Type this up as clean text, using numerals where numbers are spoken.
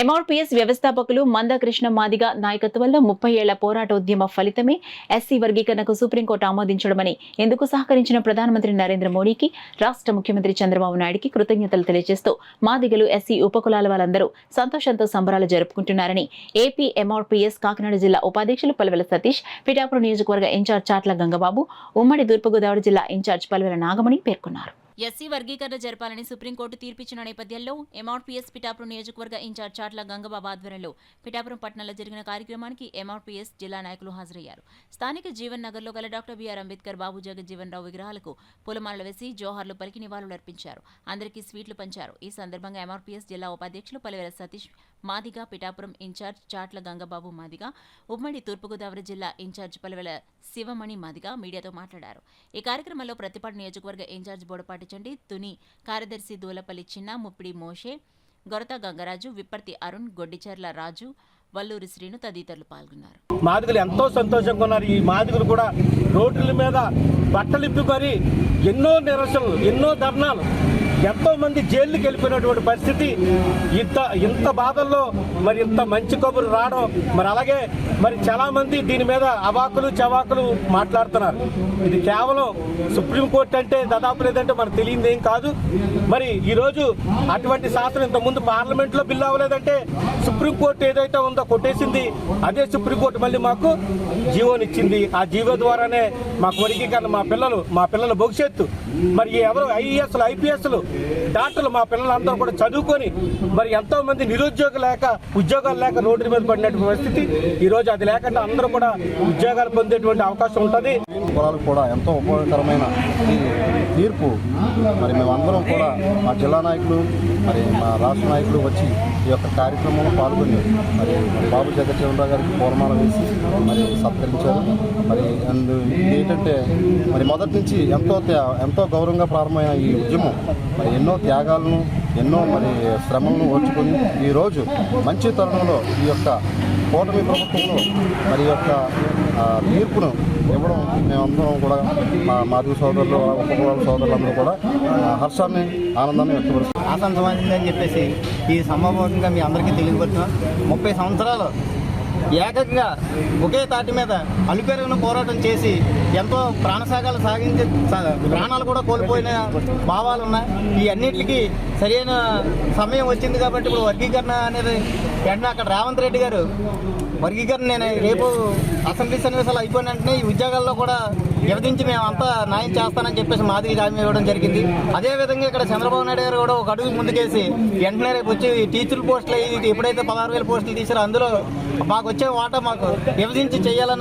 MRPS వ్యవస్థాపకులు మందకృష్ణ మాదిగ నాయకత్వంలో 30 ఏళ్ల పోరాటోద్యమ ఫలితమే ఎస్సీ వర్గీకరణకు సుప్రీంకోర్టు ఆమోదించడమని ఎందుకు సహకరించిన ప్రధానమంత్రి నరేంద్ర మోడీకి రాష్ట్ర ముఖ్యమంత్రి చంద్రబాబు నాయుడుకి కృతజ్ఞతలు తెలియజేస్తూ మాదిగలు ఎస్సీ ఉపకులాల వాళ్ళందరూ సంతోషంతో సంబరాలు జరుపుకుంటున్నారని ఏపీ ఎంఆర్పీఎస్ కాకినాడ జిల్లా ఉపాధ్యక్షులు పల్వెల సతీష్, పిఠాపురం నియోజకవర్గ ఇన్ఛార్జ్ చాట్ల గంగబాబు, ఉమ్మడి తూర్పుగోదావరి జిల్లా ఇన్ఛార్జ్ పల్వెల నాగమణి పేర్కొన్నారు. ఎస్సీ వర్గీకరణ జరపాలని సుప్రీంకోర్టు తీర్పిచ్చిన నేపథ్యంలో ఎంఆర్పీఎస్ పిఠాపురం నియోజకవర్గ ఇన్ఛార్జ్ చాట్ల గంగబాబు ఆధ్వర్యంలో పిఠాపురం పట్టణంలో జరిగిన కార్యక్రమానికి ఎంఆర్పీఎస్ జిల్లా నాయకులు హాజరయ్యారు. స్థానిక జీవన్ నగర్లో గల డాక్టర్ బిఆర్ అంబేద్కర్, బాబు జగజ్జీవన్ రావు విగ్రహాలకు పూలమాలలు వేసి జోహార్లు పలికి నివాళులర్పించారు. అందరికీ స్వీట్లు పంచారు. ఈ సందర్భంగా ఎంఆర్పీఎస్ జిల్లా ఉపాధ్యక్షులు పల్వెల సతీష్ మాదిగ, పిఠాపురం ఇన్ఛార్జ్ చాట్ల గంగబాబు మాదిగ, ఉమ్మడి తూర్పుగోదావరి జిల్లా ఇన్ఛార్జ్ పల్వెల శివమణి మాదిగ మీడియాతో మాట్లాడారు. ఈ కార్యక్రమంలో ప్రతిపాడు నియోజకవర్గ ఇన్ఛార్జ్ బోడపాటి చండి, తుని కార్యదర్శి దూలపల్లి చిన్న, ముప్పిడి మోషే, గొరత గంగరాజు, విప్పర్తి అరుణ్, గొడ్డిచెర్ల రాజు, వల్లూరి శ్రీను తదితరులు పాల్గొన్నారు. మాదిగలు ఎంతో సంతోషంగా ఉన్నారు. ఈ మాదిగలు కూడా రోడ్ల మీద బట్టలిప్పి మరి ఎన్నో నిరసనలు, ఎన్నో ధర్నాలు, ఎంతో మంది జైలుకి వెళ్ళిపోయినటువంటి పరిస్థితి. ఇంత బాధల్లో మరి ఇంత మంచి కబురు రావడం, మరి అలాగే మరి చాలా మంది దీని మీద అవాకులు చవాకులు మాట్లాడుతున్నారు. ఇది కేవలం సుప్రీంకోర్టు అంటే దాదాపు లేదంటే మనకు తెలియదు ఏం కాదు. మరి ఈరోజు అటువంటి శాసనం ఇంతకుముందు పార్లమెంట్లో బిల్లు అవ్వలేదంటే సుప్రీంకోర్టు ఏదైతే ఉందో కొట్టేసింది. అదే సుప్రీంకోర్టు మళ్ళీ మాకు జీవోనిచ్చింది. ఆ జీవో ద్వారానే మాకు వర్గీకరణ, మా పిల్లల భవిష్యత్తు, మరి ఎవరు ఐఏఎస్లు, ఐపీఎస్లు, డాక్టర్లు, మా పిల్లలందరూ కూడా చదువుకొని మరి ఎంతో మంది ఉద్యోగాలు లేక రోడ్డు మీద పడినటువంటి పరిస్థితి. ఈ రోజు అది లేకుండా అందరూ కూడా ఉద్యోగాలు పొందేటువంటి అవకాశం ఉంటుంది. కులాలకు కూడా ఎంతో ఉపయోగకరమైన ఈ తీర్పు మరి మేమందరం కూడా మా జిల్లా నాయకులు, మరి మా రాష్ట్ర నాయకులు వచ్చి ఈ యొక్క కార్యక్రమంలో పాల్గొని మరి బాబు జగజ్జీవన్ రావు గారికి పూలమాల వేసి మరి సత్కరించారు. మరి ఏంటంటే మరి మొదటి నుంచి ఎంతో గౌరవంగా ప్రారంభమైన ఈ ఉద్యమం మరి ఎన్నో త్యాగాలను, ఎన్నో మరి శ్రమలను ఓర్చుకొని ఈరోజు మంచి తరుణంలో ఈ యొక్క కూటమి ప్రభుత్వంలో మరి యొక్క తీర్పును ఇవ్వడం మేమందరం కూడా మా మాదిగ సోదరులు, ఉపకులాల సోదరులందరూ కూడా హర్షాన్ని, ఆనందాన్ని వ్యక్తపరుస్తున్నాం. ఆసంతమైందని చెప్పేసి ఈ సంభవంగా మీ అందరికీ తెలియపరుస్తున్నాం. 30 సంవత్సరాలు ఏకంగా ఒకే తాటి మీద అలుపెరుగున పోరాటం చేసి ఎంతో ప్రాణసాగాలు సాగించే ప్రాణాలు కూడా కోల్పోయిన భావాలు ఉన్నాయి. ఈ అన్నిటికీ సరైన సమయం వచ్చింది కాబట్టి ఇప్పుడు వర్గీకరణ అనేది వెంటనే అక్కడ రేవంత్ రెడ్డి గారు వర్గీకరణ నేను రేపు అసెంబ్లీ సన్నివేశాలు అయిపోయిన వెంటనే ఈ ఉద్యోగాల్లో కూడా విభజించి మేమంతా న్యాయం చేస్తానని చెప్పేసి మాదిగ హామీ ఇవ్వడం జరిగింది. అదేవిధంగా ఇక్కడ చంద్రబాబు నాయుడు గారు కూడా ఒక అడుగు ముందుకేసి వెంటనే రేపు వచ్చి టీచర్ పోస్టులు ఎప్పుడైతే 16,000 పోస్టులు తీసారో అందులో మాకు వచ్చే వాటా మాకు విభజించి చేయాలని